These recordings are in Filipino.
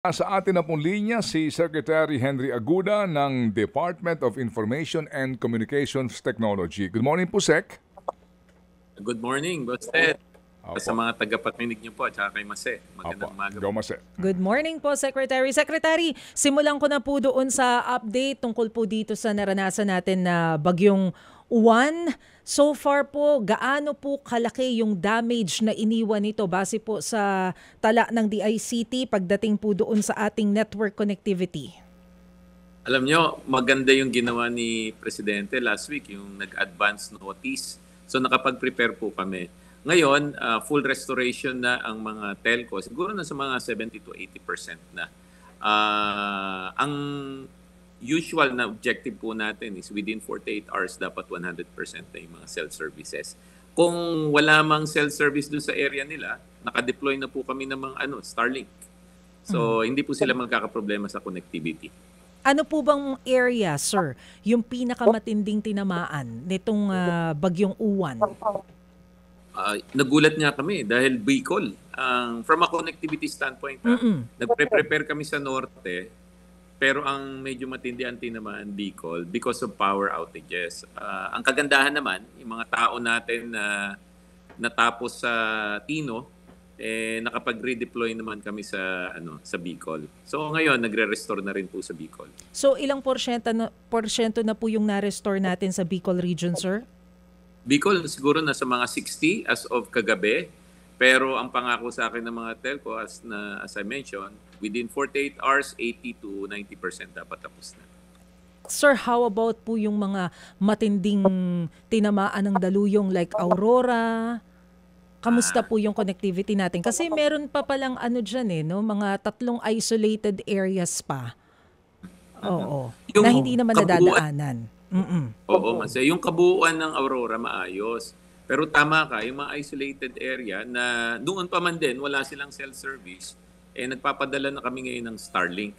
Sa atin na pong linya si Secretary Henry Aguda ng Department of Information and Communications Technology. Good morning po, Sec. Good morning, Boss Ted. Sa Opo. mga tagapakinig niyo po at saka kay Mase. Magandang umaga. Go, Mase. Good morning po, Secretary. Secretary, simulan ko na po doon sa update tungkol po dito sa naranasan natin na bagyong Uwan. So far po, gaano po kalaki yung damage na iniwan nito base po sa tala ng DICT pagdating po doon sa ating network connectivity? Alam nyo, maganda yung ginawa ni Presidente last week, yung nag-advance notice. So nakapag-prepare po kami. Ngayon, full restoration na ang mga telco. Siguro na sa mga 70 to 80% na. Ang usual na objective po natin is within 48 hours dapat 100% na yung mga cell services. Kung wala mang cell service doon sa area nila, naka-deploy na po kami ng mga Starlink. So hindi po sila magkakaproblema sa connectivity. Ano po bang area, sir, yung pinakamatinding tinamaan nitong bagyong Uwan? Nagulat nga kami dahil Bicol. From a connectivity standpoint, nagpre-prepare kami sa norte, pero ang medyo matindi ang tinamaan Bicol because of power outages. Ang kagandahan naman, yung mga tao natin na natapos sa Tino, nakapag-redeploy naman kami sa Bicol. So ngayon, nagre-restore na rin po sa Bicol. So ilang porsyento na po yung na-restore natin sa Bicol region, sir? Bicol siguro nasa mga 60 as of kagabi. Pero ang pangako sa akin ng mga telco, as I mentioned, within 48 hours, 80 to 90% dapat tapos na. Sir, how about po yung mga matinding tinamaan ng daluyong like Aurora? Kamusta po yung connectivity natin? Kasi meron pa palang dyan no? Mga 3 isolated areas pa. Oo. Yung na hindi naman nadadaanan. Oo, kasi yung kabuuan ng Aurora maayos. Pero tama ka, yung mga isolated area na doon pa man din, wala silang cell service, nagpapadala na kami ngayon ng Starlink.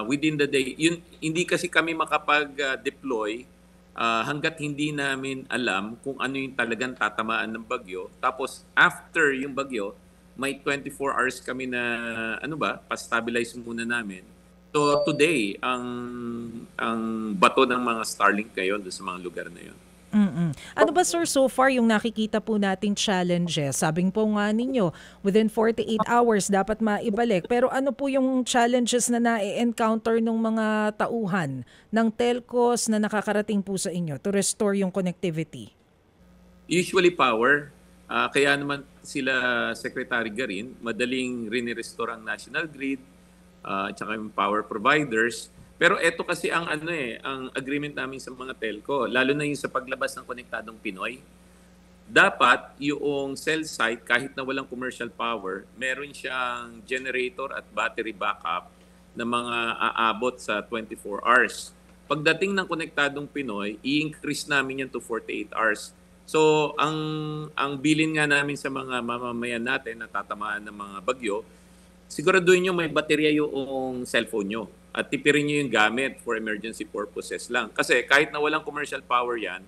Within the day, hindi kasi kami makapag-deploy hanggat hindi namin alam kung ano yung talagang tatamaan ng bagyo. Tapos after yung bagyo, may 24 hours kami na pa-stabilize muna namin. So today, ang bato ng mga Starlink ngayon doon sa mga lugar na yun. Ano ba, sir, so far yung nakikita po nating challenges? Sabing po nga ninyo, within 48 hours dapat maibalik. Pero ano po yung challenges na na-encounter ng mga tauhan ng telcos na nakakarating po sa inyo to restore yung connectivity? Usually power. Kaya naman sila Secretary Garin, madaling rinirestore ang national grid at saka yung power providers. Pero ito kasi ang ang agreement namin sa mga telco, lalo na yung sa paglabas ng Konektadong Pinoy. Dapat yung cell site, kahit na walang commercial power, meron siyang generator at battery backup na mga aabot sa 24 hours. Pagdating ng Konektadong Pinoy, i-increase namin yan to 48 hours. So ang bilin nga namin sa mga mamamayan natin na tatamaan ng mga bagyo, siguraduhin nyo may baterya yung cellphone nyo. At tipirin nyo yung gamit for emergency purposes lang. Kasi kahit na walang commercial power yan,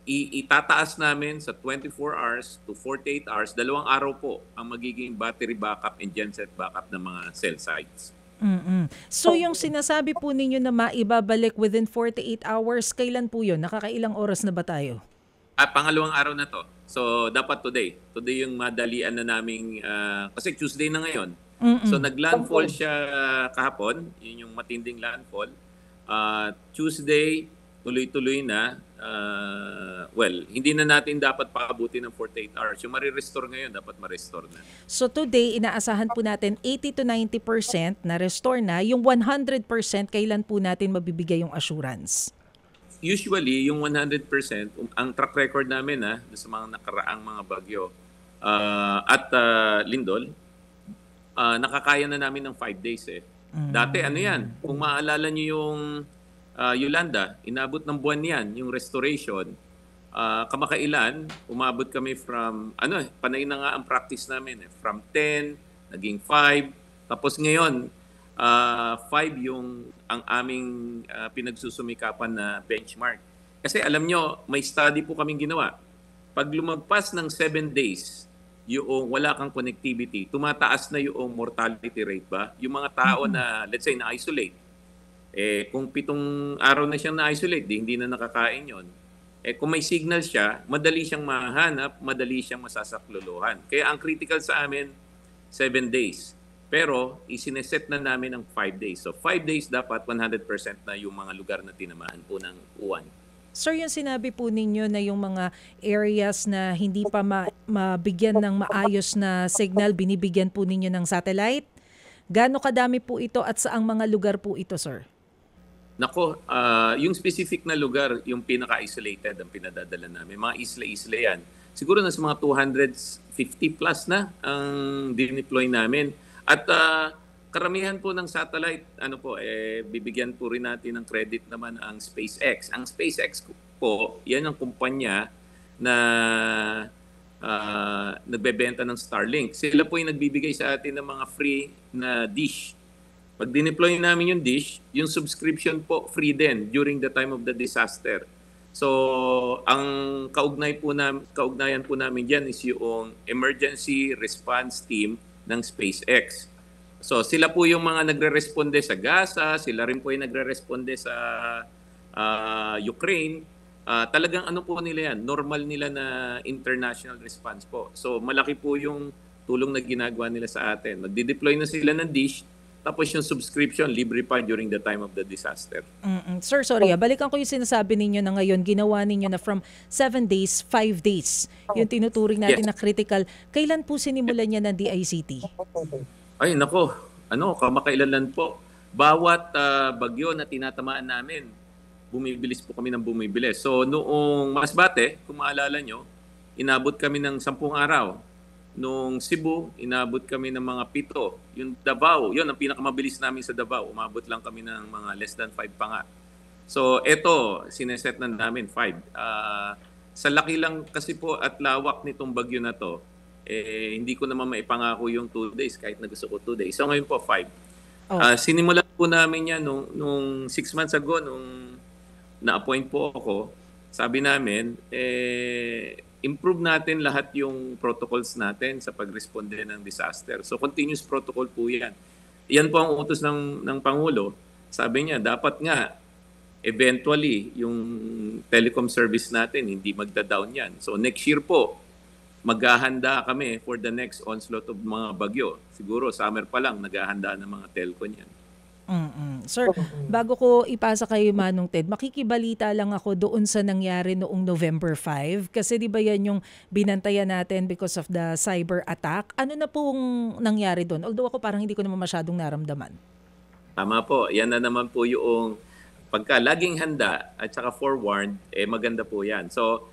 itataas namin sa 24 hours to 48 hours, 2 araw po ang magiging battery backup and genset backup ng mga cell sites. So yung sinasabi po ninyo na maibabalik within 48 hours, kailan po yun? Nakakailang oras na ba tayo? Pangalawang araw na to. So dapat today. Today yung madalian na naming, kasi Tuesday na ngayon. So nag-landfall siya kahapon, yun yung matinding landfall. Tuesday, tuloy-tuloy na. Hindi na natin dapat paabuti ng 48 hours. Yung marirestore ngayon, dapat ma-restore na. So today, inaasahan po natin 80 to 90% na restore na. Yung 100%, kailan po natin mabibigay yung assurance? Usually, yung 100%, ang track record namin sa mga nakaraang mga bagyo at lindol, nakakaya na namin ng 5 days Dati kung maalala niyo yung Yolanda, inabot ng buwan yan, yung restoration. Kamakailan, umabot kami from, panay na nga ang practice namin from 10, naging 5, tapos ngayon, 5 yung ang aming pinagsusumikapan na benchmark. Kasi alam nyo, may study po kaming ginawa. Pag lumagpas ng 7 days, yung wala kang connectivity, tumataas na yung mortality rate ba? Yung mga tao na, let's say, na-isolate, kung 7 araw na siyang na-isolate, hindi na nakakain yon. Kung may signal siya, madali siyang mahanap, madali siyang masasaklolohan. Kaya ang critical sa amin, 7 days. Pero isineset na namin ng 5 days. So 5 days dapat 100% na yung mga lugar na tinamaan po ng uwan. Sir, yung sinabi po ninyo na yung mga areas na hindi pa mabigyan ng maayos na signal, binibigyan po ninyo ng satellite. Gaano kadami po ito at saang mga lugar po ito, sir? Nako, yung specific na lugar, yung pinaka-isolated ang pinadadala namin. Mga isla-isla yan. Siguro na sa mga 250 plus na ang dineploy namin. At karamihan po ng satellite, bibigyan po rin natin ng credit naman ang SpaceX. Ang SpaceX po, yan ang kumpanya na nagbebenta ng Starlink. Sila po yung nagbibigay sa atin ng mga free na dish. Pag dineploy namin yung dish, yung subscription po free din during the time of the disaster. So, ang kaugnayan po namin dyan is yung emergency response team ng SpaceX. So, sila po yung mga nagre-responde sa Gaza, sila rin po yung nagre-responde sa Ukraine. Talagang ano po nila yan, normal nila na international response po. So, malaki po yung tulong na ginagawa nila sa atin. Magdi-deploy na sila ng dish, tapos yung subscription, libre pa during the time of the disaster. Sir, sorry, balikan ko yung sinasabi ninyo na ngayon, ginawa ninyo na from 7 days, 5 days, yung tinuturing natin na critical. Kailan po sinimulan niya ng DICT? Ay, nako, kamakailan po. Bawat bagyo na tinatamaan namin, bumibilis po kami ng bumibilis. So, noong Masbate, kung maalala nyo, inabot kami ng 10 araw. Noong Cebu, inabot kami ng mga 7. Yung Davao, yun ang pinakamabilis namin sa Davao. Umabot lang kami ng mga less than 5 pa nga. So, eto, sineset na namin 5. Sa laki lang kasi po at lawak nitong bagyo na to, hindi ko naman maipangako yung 2 days kahit na gusto ko 2 days. So, ngayon po 5. Sinimulan po namin yan nung 6 months ago, nung na-appoint po ako, sabi namin, improve natin lahat yung protocols natin sa pag-responde ng disaster. So continuous protocol po yan. Yan po ang utos ng Pangulo. Sabi niya, dapat nga, eventually, yung telecom service natin, hindi magda-down yan. So next year po, maghahanda kami for the next onslaught of mga bagyo. Siguro, summer pa lang, naghahanda ng mga telco niyan. Sir, bago ko ipasa kay Manong Ted, makikibalita lang ako doon sa nangyari noong November 5. Kasi di ba yan yung binantayan natin because of the cyber attack? Ano na pong nangyari doon? Although ako parang hindi ko naman masyadong naramdaman. Tama po. Yan na naman po yung pagka laging handa at saka forewarned, maganda po yan. So,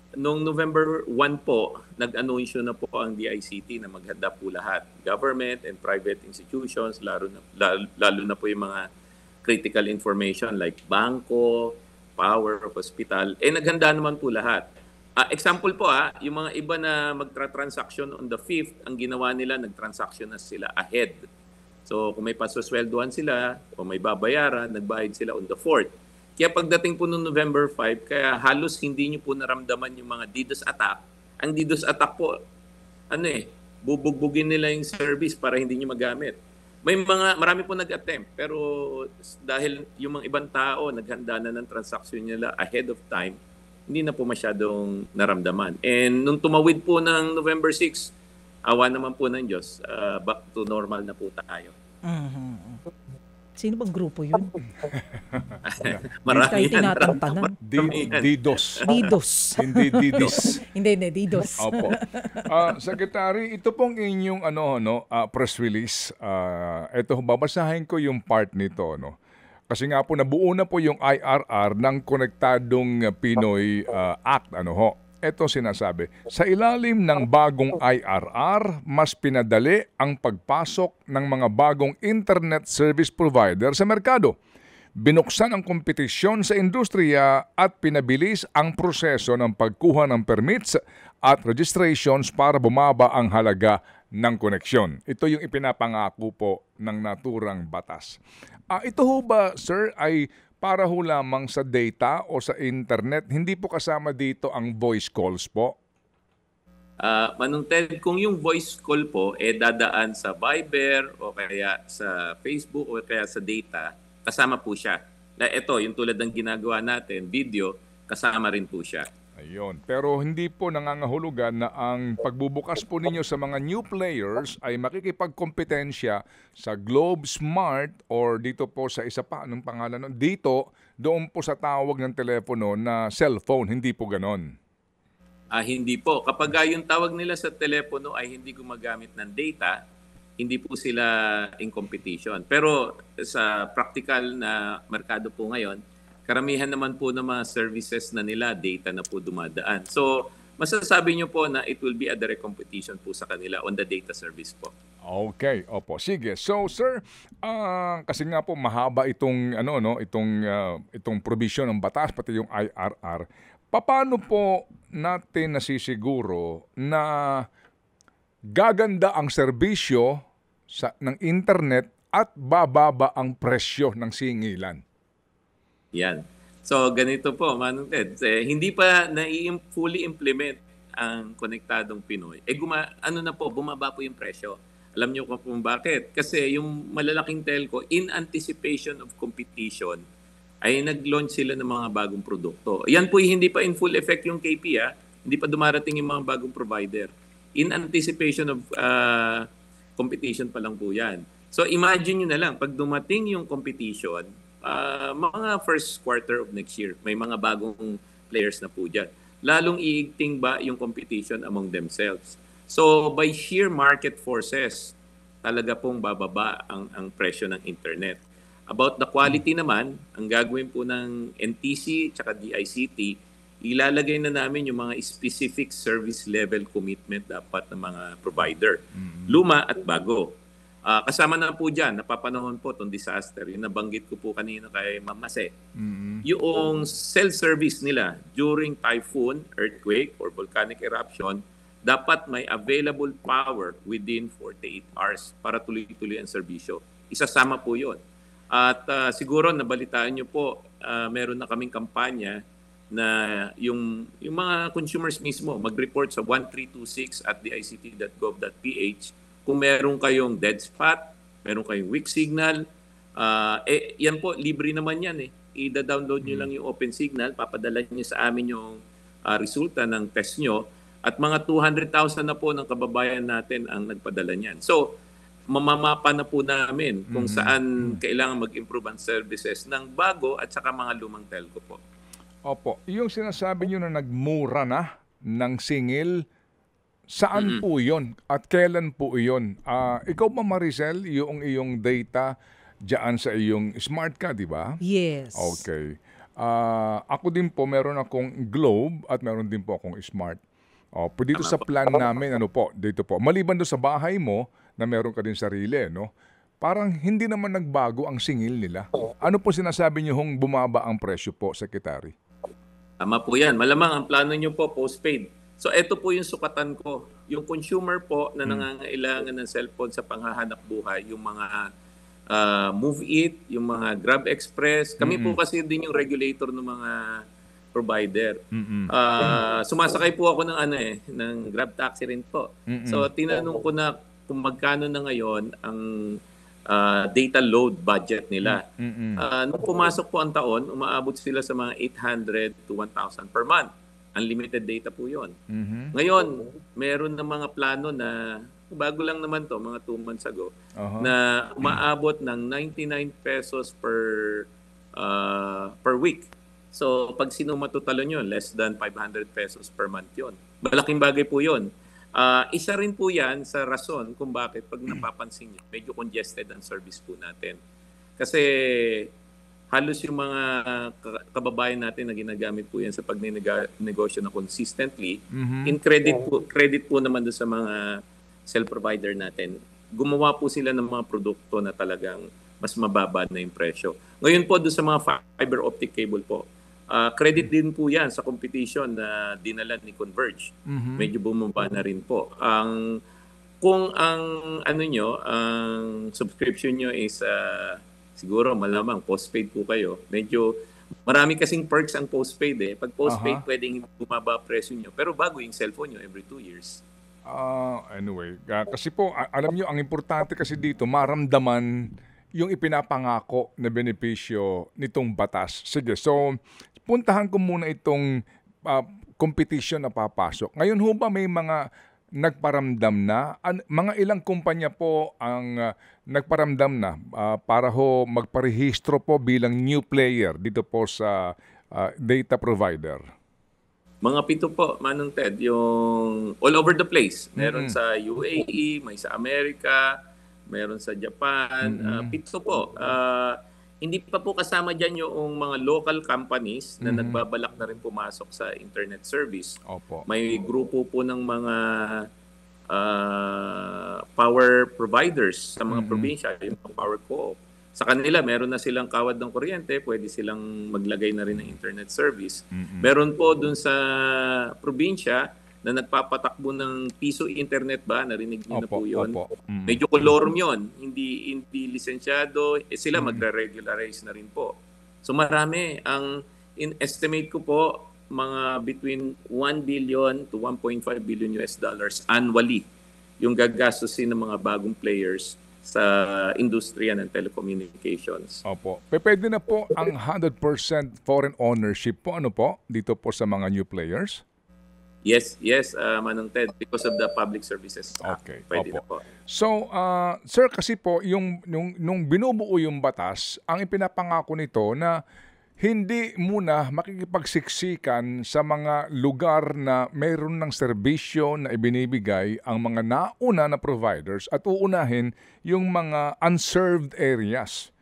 noong November 1 po, nag-anunsyo na po ang DICT na maghanda po lahat. Government and private institutions, lalo na po yung mga critical information like bangko, power, hospital. Naghanda naman po lahat. Example po, yung mga iba na magtra-transaction on the 5th, ang ginawa nila, nag-transaction na sila ahead. So kung may pasosweldohan sila o may babayaran, nagbayad sila on the 4th. Kaya pagdating po noong November 5, kaya halos hindi nyo po naramdaman yung mga DDoS attack. Ang DDoS attack po, bubugbugin nila yung service para hindi nyo magamit. Marami po nag-attempt, pero dahil yung mga ibang tao naghanda na ng transaction nila ahead of time, hindi na po masyadong naramdaman. And nung tumawid po ng November 6, awa naman po ng Diyos, back to normal na po tayo. Sino bang grupo yun? Marami yan. Tinatantanan. DDoS. DDoS. Hindi DDoS. Hindi, DDoS. Opo. Secretary, ito pong inyong press release. Ito, babasahin ko yung part nito. Kasi nga po, nabuo na po yung IRR ng Konektadong Pinoy Act. Ito sinasabi, sa ilalim ng bagong IRR, mas pinadali ang pagpasok ng mga bagong internet service provider sa merkado. Binuksan ang kompetisyon sa industriya at pinabilis ang proseso ng pagkuha ng permits at registrations para bumaba ang halaga ng koneksyon. Ito yung ipinapangako po ng naturang batas. Ito ho ba, sir, ay para ho lamang sa data o sa internet? Hindi po kasama dito ang voice calls po? Manong Ted, kung yung voice call po dadaan sa Viber o kaya sa Facebook o kaya sa data, kasama po siya. Ito, yung tulad ng ginagawa natin, video, kasama rin po siya. Ayun. Pero hindi po nangangahulugan na ang pagbubukas po ninyo sa mga new players ay makikipagkompetensya sa Globe Smart or dito po sa isa pa, anong pangalan nun? Dito, doon po sa tawag ng telepono na cellphone. Hindi po ganon. Hindi po. Kapag yung tawag nila sa telepono ay hindi gumagamit ng data, hindi po sila in competition. Pero sa practical na merkado po ngayon, karamihan naman po ng mga services na nila, data na po dumadaan. So, masasabi nyo po na it will be a direct competition po sa kanila on the data service po. Okay, opo. Sige. So, sir, kasi nga po mahaba itong itong provision ng batas pati yung IRR. Paano po natin nasisiguro na gaganda ang serbisyo ng internet at bababa ang presyo ng singilan? Yan. So, ganito po, Manong Ted. Hindi pa fully implement ang Konektadong Pinoy. Bumaba po yung presyo. Alam niyo kung bakit? Kasi yung malalaking telco, in anticipation of competition, ay nag-launch sila ng mga bagong produkto. Yan po hindi pa in full effect yung KP, hindi pa dumarating yung mga bagong provider. In anticipation of competition pa lang po yan. So imagine nyo na lang, pag dumating yung competition, mga first quarter of next year, may mga bagong players na po dyan. Lalong iigting ba yung competition among themselves? So by sheer market forces, talaga pong bababa ang presyo ng internet. About the quality naman, ang gagawin po ng NTC at DICT, ilalagay na namin yung mga specific service level commitment dapat ng mga provider. Luma at bago. Kasama na po dyan, napapanahon po itong disaster. Yung nabanggit ko po kanina kay Mamase. Yung self-service nila during typhoon, earthquake, or volcanic eruption, dapat may available power within 48 hours para tuloy-tuloy ang serbisyo. Isasama po yun. At siguro nabalitaan nyo po, meron na kaming kampanya na yung mga consumers mismo mag-report sa 1326 at dict.gov.ph kung meron kayong dead spot, meron kayong weak signal. Yan po, libre naman yan. I-download nyo lang yung Open Signal, papadala nyo sa amin yung resulta ng test nyo at mga 200,000 na po ng kababayan natin ang nagpadala niyan. So, mamamapa na po namin kung saan kailangan mag-improve ang services ng bago at saka mga lumang telco po. Opo. Yung sinasabi nyo na nagmura na ng singil, saan po yun? At kailan po yun? Ikaw ba, Maricel, yung iyong data dyan sa iyong smart ka, di ba? Yes. Okay. Ako din po, meron akong Globe at meron din po akong smart. Dito sa plan namin, dito po. Maliban doon sa bahay mo, na meron ka din sarili, no? Parang hindi naman nagbago ang singil nila. Ano po sinasabi niyo hong bumaba ang presyo po, Secretary? Tama po yan. Malamang ang plano niyo po, postpaid. So ito po yung sukatan ko. Yung consumer po na nangangailangan ng cellphone sa panghahanap buhay, yung mga Move It, yung mga Grab Express. Kami po kasi din yung regulator ng mga provider. Sumasakay po ako ng Grab Taxi rin po. So tinanong ko na kung magkano na ngayon ang data load budget nila. Nung pumasok po ang taon, umaabot sila sa mga 800 to 1,000 per month. Unlimited data po yun. Ngayon, meron na mga plano na, bago lang naman to, mga 2 months ago, na umaabot ng 99 pesos per week. So, pag sino matutalo nyo, less than 500 pesos per month yun. Malaking bagay po yun. Isa rin po yan sa rason kung bakit pag napapansin nyo, medyo congested ang service po natin. Kasi halos yung mga kababayan natin na ginagamit po yan sa pagnegosyo na consistently, in credit po naman doon sa mga cell provider natin. Gumawa po sila ng mga produkto na talagang mas mababa na yung presyo. Ngayon po doon sa mga fiber optic cable po, credit din po yan sa competition na dinala ni Converge. Medyo bumaba na rin po. Kung ang ang subscription nyo is siguro malamang postpaid po kayo, medyo marami kasing perks ang postpaid. Pag postpaid, pwedeng bumaba presyo nyo. Pero bago yung cellphone nyo every 2 years. Anyway, kasi po, alam nyo, ang importante kasi dito, maramdaman yung ipinapangako na benepisyo nitong batas. Sige, so, puntahan ko muna itong competition na papasok. Ngayon ho ba may mga nagparamdam na? Mga ilang kumpanya po ang nagparamdam na para ho magparehistro po bilang new player dito po sa data provider? Mga 7 po, Manong Ted, yung all over the place. Meron sa UAE, may sa Amerika, meron sa Japan. 7 po. Hindi pa po kasama dyan yung mga local companies na nagbabalak na rin pumasok sa internet service. Opo. May grupo po ng mga power providers sa mga probinsya, yung mga power co-op. Sa kanila, meron na silang kawad ng kuryente, pwede silang maglagay na rin ng internet service. Meron po dun sa probinsya na nagpapatakbo ng piso internet ba? Narinig niyo na po yun? Medyo kolorum yun. Hindi lisensyado. Sila magre-regularize na rin po. So marami. Ang estimate ko po, mga between 1 billion to 1.5 billion US dollars annually yung gagastusin ng mga bagong players sa industriya ng telecommunications. Opo. Pwede na po ang 100% foreign ownership po, ano po, dito po sa mga new players? Yes, Manong Ted, because of the Public Services Act. Okay. Pwede Opo. na po. So, sir, kasi po, nung binubuo yung batas, ang ipinapangako nito na hindi muna makikipagsiksikan sa mga lugar na mayroon ng serbisyo na ibinibigay ang mga nauna na providers at uunahin yung mga unserved areas.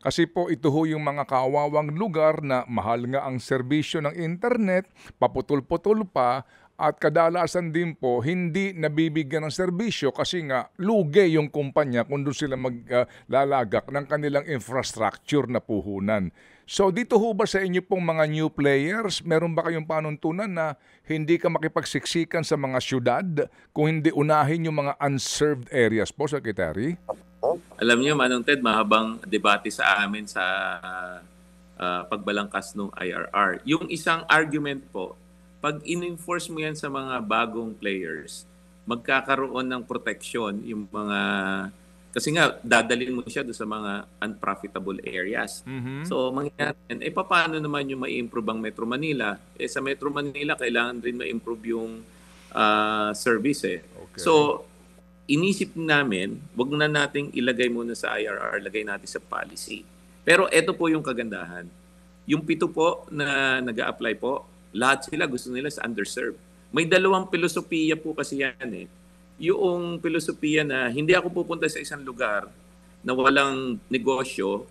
Kasi po ito ho yung mga kawawang lugar na mahal nga ang serbisyo ng internet, paputol-putol pa, at kadalasan din po hindi nabibigyan ng serbisyo kasi nga lugi yung kumpanya kung doon sila maglalagak ng kanilang infrastructure na puhunan. So dito ho ba sa inyo pong mga new players, meron ba kayong panuntunan na hindi ka makipagsiksikan sa mga syudad kung hindi unahin yung mga unserved areas po, Secretary? Alam niyo, Manong Ted, mahabang debate sa amin sa pagbalangkas ng IRR. Yung isang argument po, pag in-enforce mo yan sa mga bagong players, magkakaroon ng protection yung mga... Kasi nga, dadalhin mo siya doon sa mga unprofitable areas. So, mangyayari yan, paano naman yung ma-improve ang Metro Manila? Sa Metro Manila, kailangan rin ma-improve yung service. Okay. So, inisip namin, wag na nating ilagay muna sa IRR, lagay natin sa policy. Pero ito po yung kagandahan. Yung 7 po na nag-a-apply po, lahat sila gusto nila sa underserved. May dalawang filosofiya po kasi yan. Yung filosofiya na hindi ako pupunta sa isang lugar na walang negosyo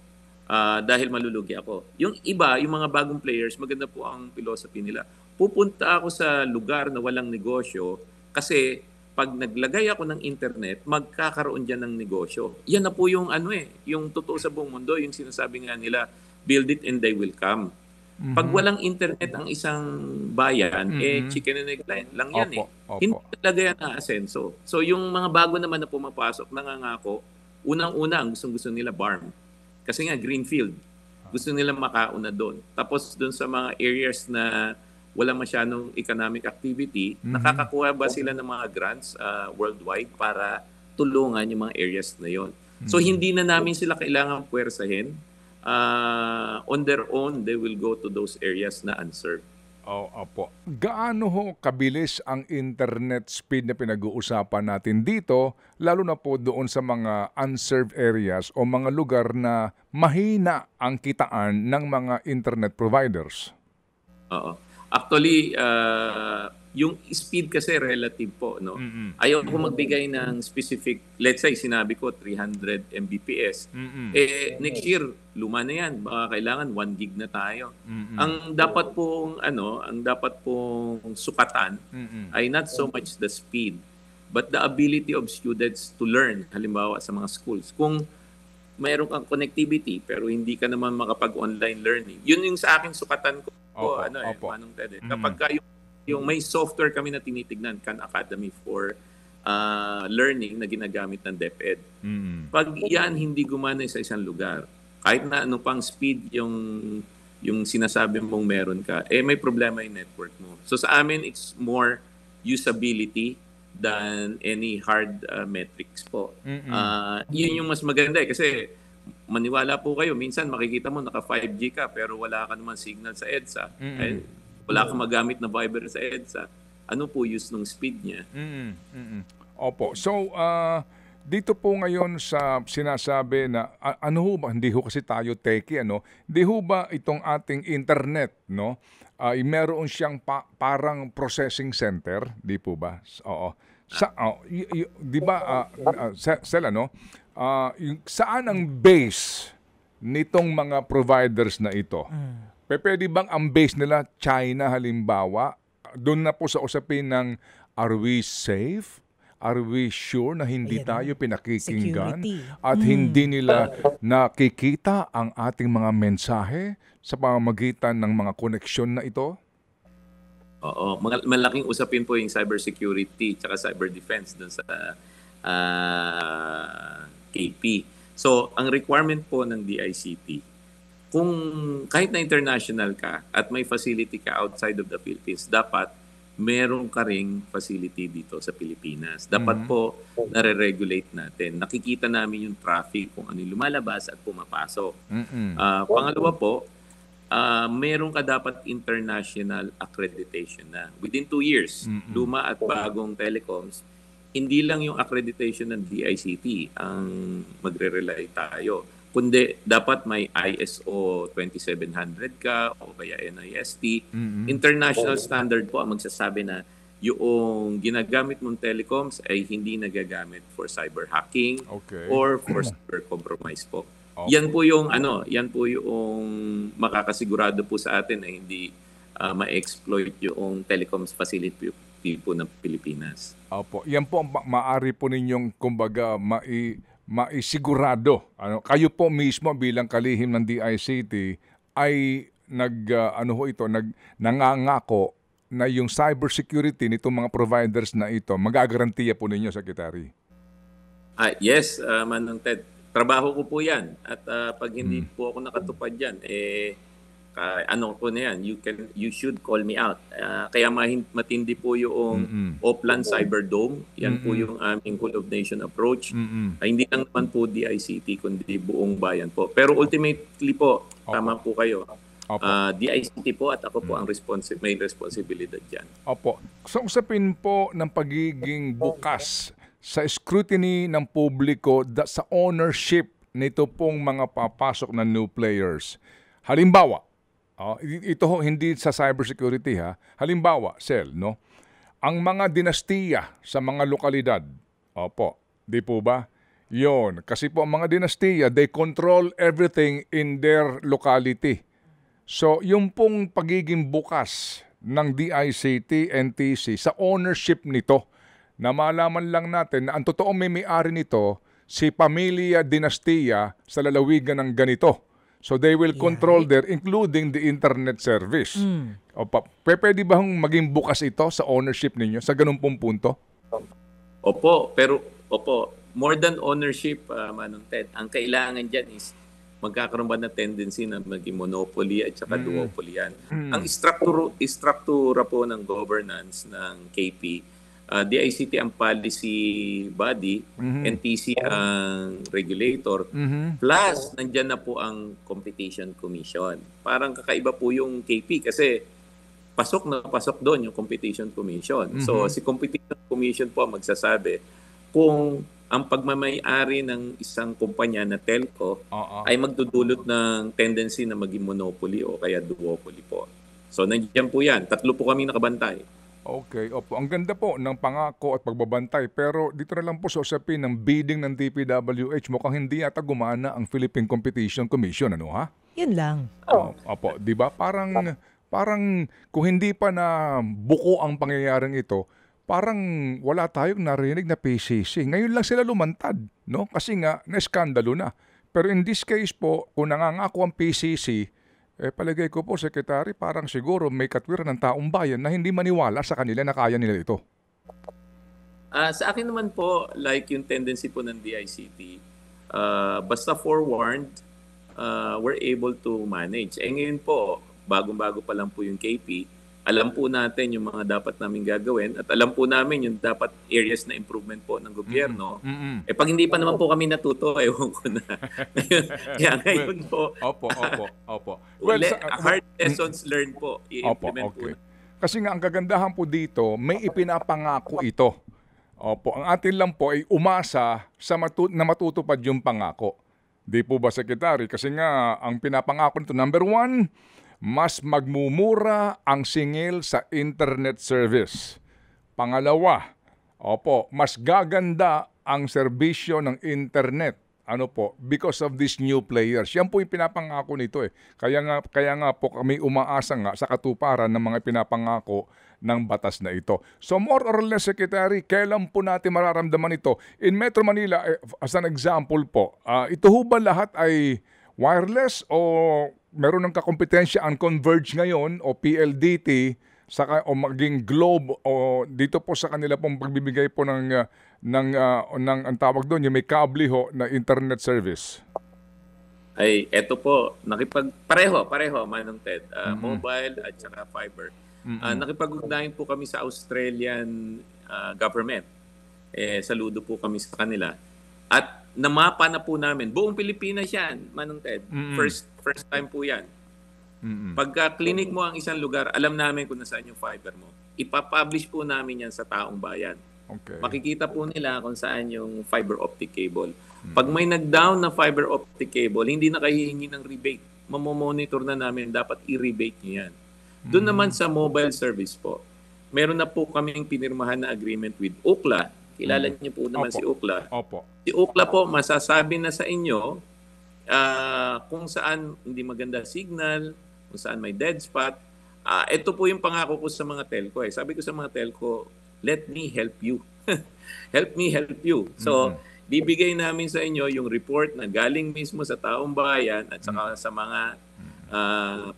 dahil malulugi ako. Yung iba, yung mga bagong players, maganda po ang philosophy nila. Pupunta ako sa lugar na walang negosyo kasi pag naglagay ako ng internet, magkakaroon dyan ng negosyo. Yan na po yung yung totoo sa buong mundo, yung sinasabi nga nila, build it and they will come. Pag walang internet ang isang bayan, chicken and egg lang yan. Opo. Hindi talaga yan aasenso. So yung mga bago naman na pumapasok, nangangako, unang-una ang gustong-gusto nila farm. Kasi nga greenfield. Gusto nila makauna doon. Tapos doon sa mga areas na wala masyadong economic activity, nakakakuha ba sila ng mga grants worldwide para tulungan yung mga areas na yon. So hindi na namin sila kailangan puwersahin. On their own, they will go to those areas na unserved. Opo. Gaano ho kabilis ang internet speed na pinag-uusapan natin dito, lalo na po doon sa mga unserved areas o mga lugar na mahina ang kitaan ng mga internet providers? Oo. Actually, yung speed kasi relative po, no? Ayaw ko magbigay ng specific, let's say sinabi ko 300 Mbps. Next year luma na yan, baka kailangan 1 gig na tayo. Ang dapat pong sukatan ay not so much the speed, but the ability of students to learn. Halimbawa sa mga schools, kung mayroon kang connectivity pero hindi ka naman makapag-online learning, yun yung sa akin sukatan ko. Manong Ted. Kapag yung may software kami na tinitignan, Khan Academy for learning na ginagamit ng DepEd. Pag yan hindi gumana sa isang lugar, kahit na ano pang speed yung sinasabi mong meron ka, may problema yung network mo. So sa amin, it's more usability than any hard metrics po. Yun yung mas maganda kasi maniwala po kayo, minsan makikita mo naka 5G ka pero wala ka naman signal sa EDSA. Eh, wala kang magamit na fiber sa EDSA. Ano po use ng speed niya? Opo. So, dito po ngayon sa sinasabi na ano ho ba, hindi ho kasi tayo techie, ano? Hindi ho ba itong ating internet, no? Ay meron siyang parang processing center, di po ba? Oo. Di ba, Sel, ano? Saan ang base nitong mga providers na ito? Pwede bang ang base nila China halimbawa? Doon na po sa usapin ng are we safe? Are we sure na hindi tayo pinakikinggan at hindi nila nakikita ang ating mga mensahe sa pamamagitan ng mga koneksyon na ito? Oo, malaking usapin po yung cybersecurity at cyber defense dun sa KP. So, ang requirement po ng DICT, kung kahit na international ka at may facility ka outside of the Philippines, dapat meron ka ring facility dito sa Pilipinas. Dapat po nare-regulate natin. Nakikita namin yung traffic kung ano yung lumalabas at pumapasok. Pangalawa po, meron ka dapat international accreditation na. Within 2 years, luma at bagong telecoms, hindi lang yung accreditation ng DICT ang magre-rely tayo. Kundi dapat may ISO 2700 ka o kaya NIST. International standard po ang magsasabi na yung ginagamit mong telecoms ay hindi nagagamit for cyber hacking or for cyber compromise po. Yan po yung makakasigurado po sa atin na hindi ma-exploit yung telecoms facility po ng Pilipinas. Opo. Yan po maaari po ninyong kumbaga maisigurado. Kayo po mismo bilang kalihim ng DICT ay nangangako na yung cybersecurity nitong mga providers na ito, magagarantiya po ninyo, Secretary. Yes, Manong Ted. Trabaho ko po yan. At pag hindi po ako nakatupad yan, you should call me out. Kaya matindi po yung Oplan Cyberdome. Yan po yung aming Whole of Nation approach. Hindi lang naman po DICT, kundi buong bayan po. Pero ultimately po, tama po kayo. DICT po at ako po ang may responsibilidad dyan. Opo. So usapin po ng pagiging bukas sa scrutiny ng publiko sa ownership nito pong mga papasok na new players. Halimbawa, ito hindi sa cybersecurity ha. Halimbawa, Sel, no? Ang mga dinastiya sa mga lokalidad. Opo, di po ba? Yon, kasi po ang mga dinastiya, they control everything in their locality. So, yung pong pagiging bukas ng DICT, NTC sa ownership nito, na malaman lang natin na ang totoong may-ari nito, si Pamilya Dinastiya sa lalawigan ng ganito. So they will control there, including the internet service. Pwede ba maging bukas ito sa ownership ninyo sa ganun pong punto? Opo, more than ownership, Manong Ted, ang kailangan dyan is magkakaroon ba na tendency na maging monopoly at saka duopoly yan. Ang istruktura po ng governance ng KP, DICT ang policy body, NTC ang regulator, plus nandyan na po ang Competition Commission. Parang kakaiba po yung KP kasi pasok na pasok doon yung Competition Commission. So si Competition Commission po ang magsasabi kung ang pagmamay-ari ng isang kumpanya na telco ay magdudulot ng tendency na maging monopoly o kaya duopoly po. So nandiyan po yan. 3 po kami nakabantay. Okay, opo. Ang ganda po ng pangako at pagbabantay. Pero dito na lang po sa usapin ng bidding ng DPWH, mukhang hindi yata gumana ang Philippine Competition Commission, ano ha? Yun lang. Opo, di ba? Parang kung hindi pa na buko ang pangyayaring ito, parang wala tayong narinig na PCC. Ngayon lang sila lumantad, no? Kasi nga, na-skandalo na. Pero in this case po, kung nangangako ang PCC, palagay ko po, Secretary, parang siguro may katwiran ng taong bayan na hindi maniwala sa kanila na kaya nila ito. Sa akin naman po, like yung tendency po ng DICT, basta forewarned, we're able to manage. Ngayon po, bagong-bago pa lang po yung KP, Alam po natin yung mga dapat namin gagawin at alam po namin yung dapat areas na improvement po ng gobyerno. Pag hindi pa naman po kami natuto, ewan ko na. Kaya ngayon po, Opo. hard lessons learned po, i-implement po. Kasi nga ang kagandahan po dito, may ipinapangako ito. Opo, ang atin lang po ay umasa na matutupad yung pangako. Di po ba, Secretary? Kasi nga, ang pinapangako nito, number 1, mas magmumura ang singil sa internet service. Pangalawa, mas gaganda ang serbisyo ng internet. Because of these new players. Yan po yung pinapangako nito eh. Kaya nga po kami umaasa nga sa katuparan ng mga pinapangako ng batas na ito. So more or less, Secretary, kailan po natin mararamdaman ito? In Metro Manila, as an example po, ito ho ba lahat ay wireless o meron ng kakompetensya ang Converge ngayon o PLDT o maging Globe o dito po sa kanila pong pagbibigay po ng ang tawag doon, yung may kable ho na internet service? Ay, eto po, pareho, Manong Ted, mobile at saka fiber. Nakipag-ugnayan po kami sa Australian government. Saludo po kami sa kanila. At namapa na po namin, buong Pilipinas yan, Manong Ted. First time po yan. Pagka clinic mo ang isang lugar, alam namin kung nasaan yung fiber mo. Ipapublish po namin yan sa taong bayan. Okay. Makikita po nila kung saan yung fiber optic cable. Pag may nag-down na fiber optic cable, hindi na kayo hihingi ng rebate. Mamomonitor na namin, dapat i-rebate nyo yan. Doon naman sa mobile service po, meron na po kaming pinirmahan na agreement with Ookla. Kilala niyo po naman si Ookla. Si Ookla po, masasabi na sa inyo kung saan hindi maganda signal, kung saan may dead spot. Ito po yung pangako ko sa mga telco. Sabi ko sa mga telco, let me help you. Help me help you. So, bibigay namin sa inyo yung report na galing mismo sa taong bayan at saka sa mga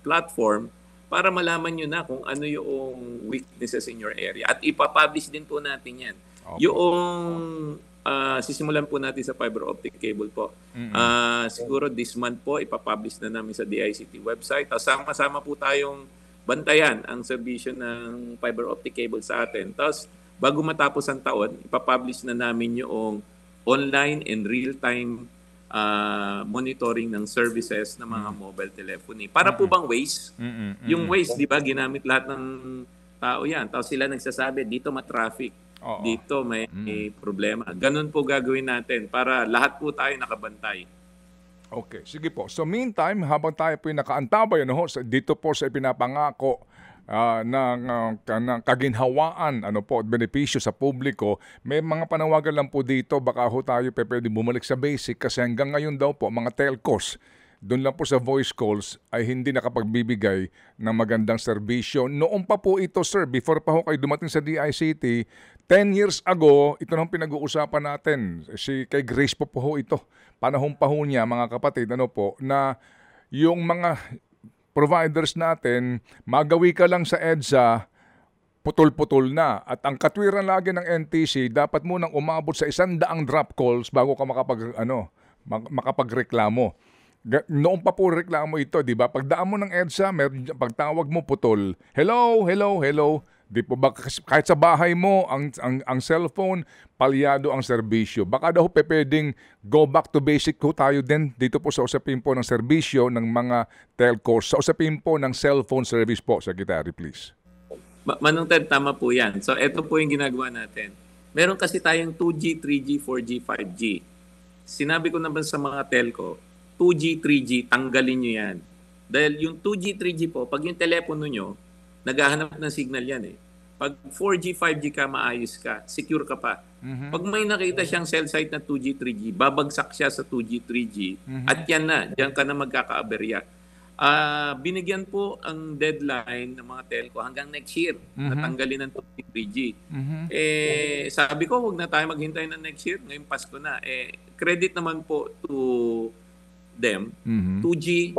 platform para malaman nyo na kung ano yung weaknesses in your area. At ipapublish din po natin yan. Yung sisimulan po natin sa fiber optic cable po. Siguro this month po, ipapublish na namin sa DICT website. Tapos sama-sama po tayong bantayan ang serbisyo ng fiber optic cable sa atin. Tapos, bago matapos ang taon, ipapublish na namin yung online and real-time monitoring ng services ng mga mobile telephony. Para po bang Waze? Yung Waze, di ba, ginamit lahat ng tao yan. Tapos sila nagsasabi, dito ma-traffic. Dito may problema. Ganun po gagawin natin para lahat po tayo nakabantay. Okay, sige po. So meantime, habang tayo po yung nakaantabay dito po sa ipinapangako ng kaginhawaan benepisyo sa publiko, may mga panawagan lang po dito, baka tayo pwede bumalik sa basic kasi hanggang ngayon daw po mga telcos doon lang po sa voice calls ay hindi nakapagbibigay ng magandang serbisyo. Noon pa po ito, sir, before pa kayo dumating sa DICT, 10 years ago, ito nang pinag-uusapan natin. Kay Grace po ito. Panahon pa niya, mga kapatid, na yung mga providers natin, magawi ka lang sa EDSA, putol-putol na. At ang katwiran lagi ng NTC, dapat munang umabot sa 100 drop calls bago ka makapagreklamo. Noon pa po reklamo ito, di ba? Pagdaan mo ng EDSA, pagtawag mo putol. Hello. Di po ba kahit sa bahay mo ang cellphone, palyado ang serbisyo. Baka daw pwedeng go back to basic tayo din dito po sa usapin po ng serbisyo ng mga telcos. Sa usapin po ng cellphone service po, Secretary, please. Manong Ted, tama po yan. So ito po yung ginagawa natin. Meron kasi tayong 2G, 3G, 4G, 5G. Sinabi ko naman sa mga telco, 2G, 3G, tanggalin nyo yan. Dahil yung 2G, 3G po, pag yung telepono nyo, naghahanap ng signal yan . Pag 4G, 5G ka, maayos ka, secure ka pa. Pag may nakita siyang cell site na 2G, 3G, babagsak siya sa 2G, 3G, at yan na, diyan ka na magkakaaberya. Binigyan po ang deadline ng mga telco hanggang next year, natanggalin ng 2G, 3G. Sabi ko, huwag na tayo maghintay ng next year, ngayong Pasko na. Credit naman po to them, 2G,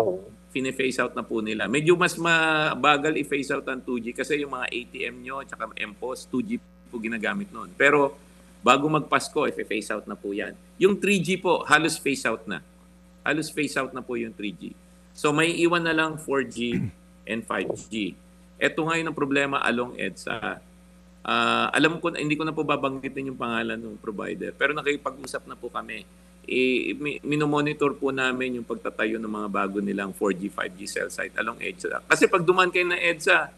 fine-phase out na po nila. Medyo mas mabagal i-phase out ang 2G kasi yung mga ATM nyo at saka MPOS, 2G po ginagamit noon. Pero bago magpasko, i-phase out na po yan. Yung 3G po, halos phase out na. Halos phase out na po yung 3G. So may iwan na lang 4G and 5G. Ito ngayon ang problema along EDSA. Alam ko, hindi ko na po babanggitin yung pangalan ng provider, pero nakipag-usap na po kami. Minomonitor po namin yung pagtatayo ng mga bago nilang 4G, 5G cell site along EDSA. Kasi pag dumaan kayo ng EDSA,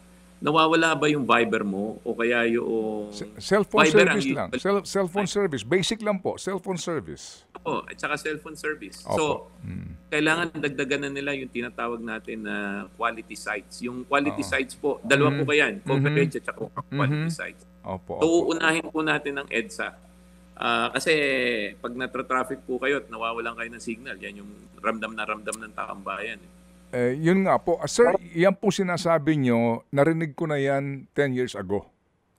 nawawala ba yung Viber mo o kaya yung Cellphone Viber service lang. Cellphone service. Basic lang po. Cellphone service. at saka cellphone service. Opo. So, kailangan dagdagan na nila yung tinatawag natin na quality sites. Yung quality sites po, dalawa po kayan, coverage at saka quality sites. Opo. So, uunahin po natin ang EDSA. Kasi pag natra-traffic po kayo at nawawalan kayo ng signal, yan yung ramdam ng taong bayan. Yun nga po. Sir, yan po sinasabi nyo, narinig ko na yan 10 years ago.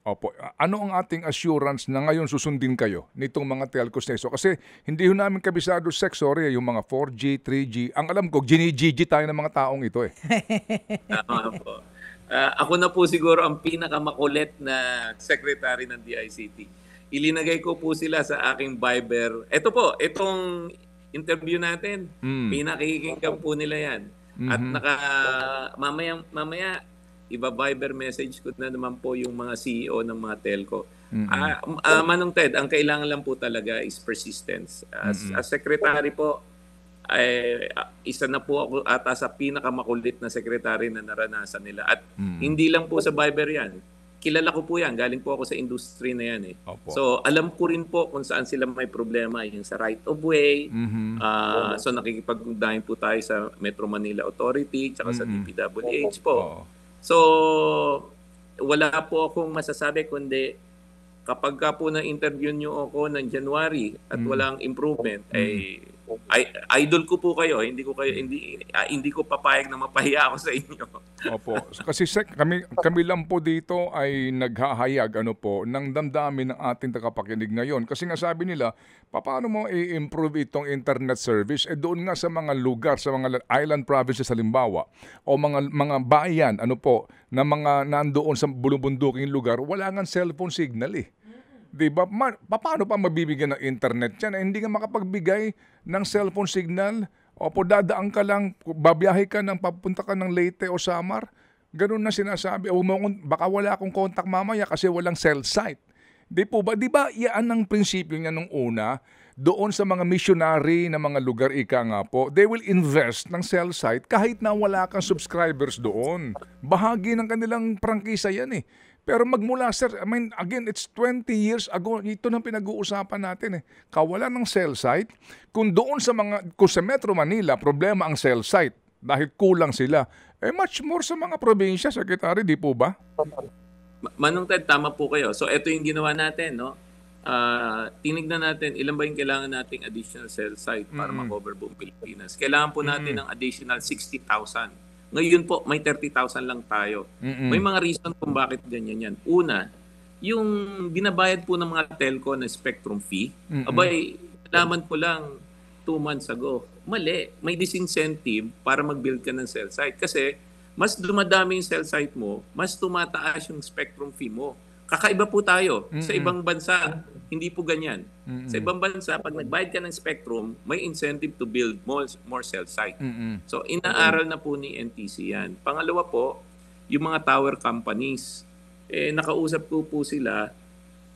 Opo. Ano ang ating assurance na ngayon susundin kayo nitong mga telcos na iso? Kasi hindi ho namin kabisado yung mga 4G, 3G. Ang alam ko, gini-GG tayo ng mga taong ito eh. Tama po. Ako na po siguro ang pinakamakulit na secretary ng DICT. Ilinagay ko po sila sa aking Viber. Ito po, itong interview natin, pinakikinggan po nila yan. At mamaya iba-Viber message ko na naman po yung mga CEO ng mga telco. Manong Ted, ang kailangan lang po talaga is persistence. As secretary po, isa na po ako ata sa pinakamakulit na secretary na naranasan nila. At hindi lang po sa Viber yan. Kilala ko po yan. Galing po ako sa industry na yan. Opo. So, alam ko rin po kung saan sila may problema. Yung sa right of way. So, nakikipag-ugnayan po tayo sa Metro Manila Authority tsaka sa DPWH po. So, wala po akong masasabi kundi kapag ka po na-interview nyo ako ng January at walang improvement, idol ko po kayo. Hindi ko papayag na mapahiya ako sa inyo. Opo. Kasi kami lang po dito ay naghahayag ng damdamin ng ating tagapakinig ngayon. Kasi nga sabi nila, paano mo i-improve itong internet service? Doon nga sa mga lugar, sa mga island provinces halimbawa, o mga bayan, na mga nandoon sa bulubunduking lugar, wala nga cellphone signal eh. Diba? Paano pa mabibigyan ng internet yan? Hindi nga makapagbigay ng cellphone signal. Opo, dadaan ka lang, babiyahe ka papunta ka ng Leyte o Samar. Ganun na sinasabi. Baka wala akong contact mamaya kasi walang cell site. Di ba yan ang prinsipyo niya nung una? Doon sa mga missionary na mga lugar, nga po, they will invest ng cell site kahit na wala kang subscribers doon. Bahagi ng kanilang prangkisa yan eh. Pero magmula, sir, again, it's 20 years ago. Ito nang pinag-uusapan natin eh. Kawalan ng cell site. Kung sa Metro Manila, problema ang cell site dahil kulang sila. Much more sa mga probinsya, Secretary, di po ba? Manong Ted, tama po kayo. So, ito yung ginawa natin, no? Tinignan natin, ilan ba yung kailangan nating additional cell site para ma-cover buong Pilipinas? Kailangan po natin ng additional 60,000. Ngayon po, may 30,000 lang tayo. May mga reason kung bakit ganyan yan. Una, yung binabayad po ng mga telco na spectrum fee, abay, nalaman ko lang 2 months ago. Mali. May disincentive para mag-build ka ng cell site. Kasi mas dumadami yung cell site mo, mas tumataas yung spectrum fee mo. Kakaiba po tayo. Sa ibang bansa, hindi po ganyan. Sa ibang bansa, pag nagbayad ka ng spectrum, may incentive to build more cell site. So, inaaral na po ni NTC yan. Pangalawa po, yung mga tower companies. Nakausap ko po sila.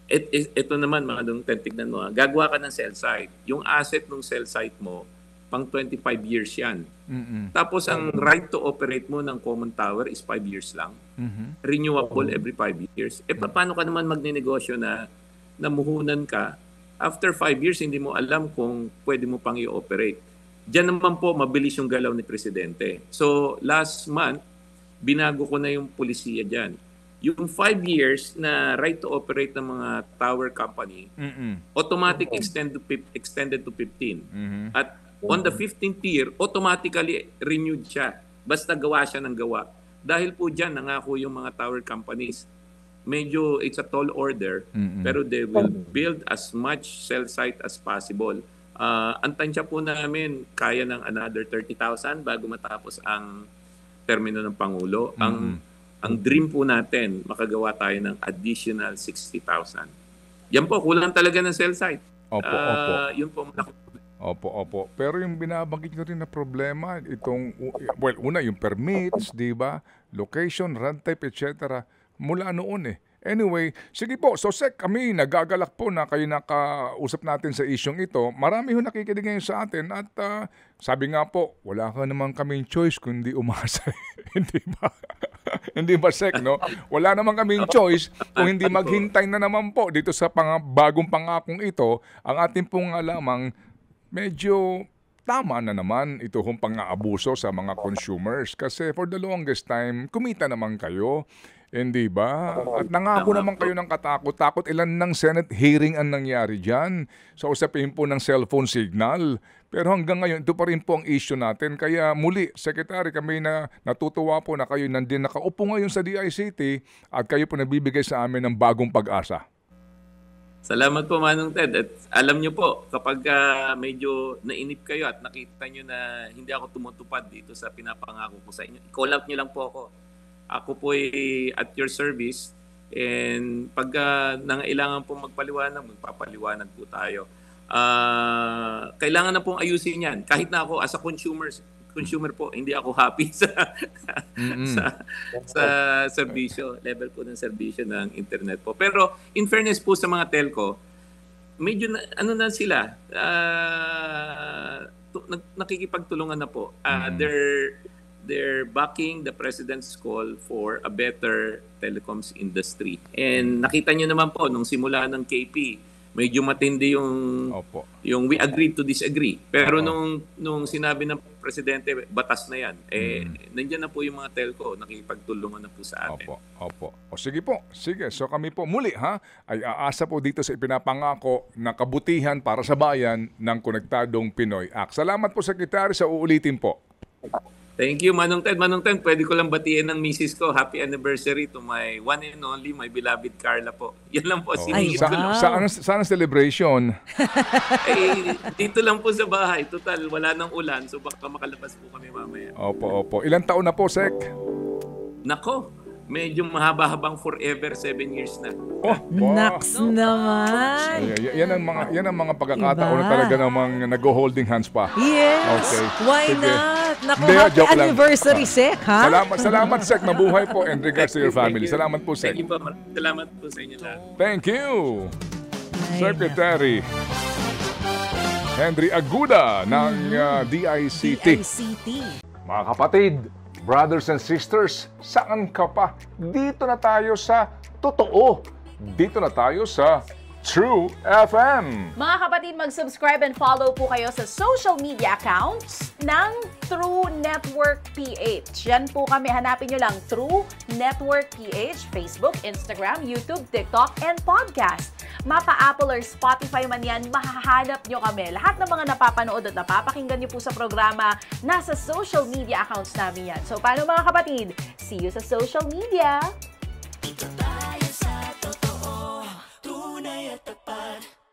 Ito naman, mga dong tignan mo. Gagawa ka ng cell site. Yung asset ng cell site mo, pang 25 years yan. Tapos ang right to operate mo ng common tower is 5 years lang. Renewable every 5 years. Paano ka naman magninegosyo na namuhunan ka? After 5 years, hindi mo alam kung pwede mo pang i-operate. Diyan naman po, mabilis yung galaw ni Presidente. So, last month, binago ko na yung polisiya dyan. Yung 5 years na right to operate ng mga tower company, automatic extended to 15. At on the 15th year, automatically renewed siya. Basta gawa siya ng gawa. Dahil po dyan, nangako yung mga tower companies. Medyo it's a tall order, pero they will build as much cell site as possible. Ang tansya po namin, kaya ng another 30,000 bago matapos ang termino ng Pangulo. Ang dream po natin, makagawa tayo ng additional 60,000. Yan po, kulang talaga ng cell site. Opo. Yun po, Opo. Pero yung binabanggit nyo rin na problema, una yung permits, di ba? Location, run type, etc. Mula noon eh. Anyway, sige po. So, Sec, kami nagagalak po na kayo nakausap natin sa isyong ito. Marami ho nakikinig ngayon sa atin at sabi nga po, wala ka naman kaming choice kundi umasa. Hindi ba? Hindi ba, Sec, no? Wala naman kaming choice kung hindi maghintay na naman po dito sa bagong pangakong ito. Ang ating pong lamang medyo tama na naman ito hong pang-aabuso sa mga consumers. Kasi for the longest time, kumita naman kayo. Hindi ba? At nangako naman kayo ng katakot-takot. Ilan ng Senate hearing ang nangyari dyan sa usapin po ng cellphone signal. Pero hanggang ngayon, ito pa rin po ang issue natin. Kaya muli, Secretary, kami na natutuwa po na kayo nandun nakaupo ngayon sa DICT at kayo po nabibigay sa amin ng bagong pag-asa. Salamat po, Manong Ted. At alam nyo po, kapag medyo nainip kayo at nakita nyo na hindi ako tumutupad dito sa pinapangako ko sa inyo, i-call out nyo lang po ako. Ako po ay at your service, and pag nangailangan po magpaliwanag, magpapaliwanag po tayo. Kailangan na pong ayusin yan. Kahit na ako as a consumer po, hindi ako happy sa serbisyo, level po ng serbisyo ng internet po. Pero in fairness po sa mga telco, medyo na sila, nakikipagtulungan na po. They're backing the President's call for a better telecoms industry. And nakita nyo naman po, nung simula ng KP, medyo matindi yung we agreed to disagree. Pero nung sinabi ng Presidente, batas na yan, nandiyan na po yung mga telco, nakikipagtulungan na po sa atin. Opo. O sige po, sige. So kami po muli ay aasa po dito sa ipinapangako na kabutihan para sa bayan ng Konektadong Pinoy Act. Salamat po, Secretary, sa uulitin po. Thank you, Manong Ted. Manong Ted, pwede ko lang batiin ng misis ko. Happy anniversary to my one and only, my beloved Carla po. Yan lang po, siningit ko lang. Saan ang celebration? Dito lang po sa bahay. Total, wala nang ulan, so baka makalabas po kami mamaya. Opo. Ilang taon na po, Sec? Nako, medyo mahaba-habang forever, 7 years na. Naks naman. Yan ang mga pagkakataon na talaga namang nag-holding hands pa. Yes. Okay. Why Sige. not? Naku, happy anniversary, Sec, ha? Salamat, Sec. Mabuhay po and regards to your family. Salamat po, Sec. Thank you po. Salamat po sa inyo lahat. Thank you, Secretary Henry Aguda ng DICT. Mga kapatid, brothers and sisters, saan ka pa? Dito na tayo sa totoo. Dito na tayo sa True FM. Mga kapatid, mag-subscribe and follow po kayo sa social media accounts ng True Network PH. Yan po kami. Hanapin nyo lang True Network PH, Facebook, Instagram, YouTube, TikTok, and podcast. Mapa Apple or Spotify man yan, mahahanap nyo kami. Lahat ng mga napapanood at napapakinggan nyo po sa programa, nasa social media accounts namin yan. So, paano mga kapatid? See you sa social media!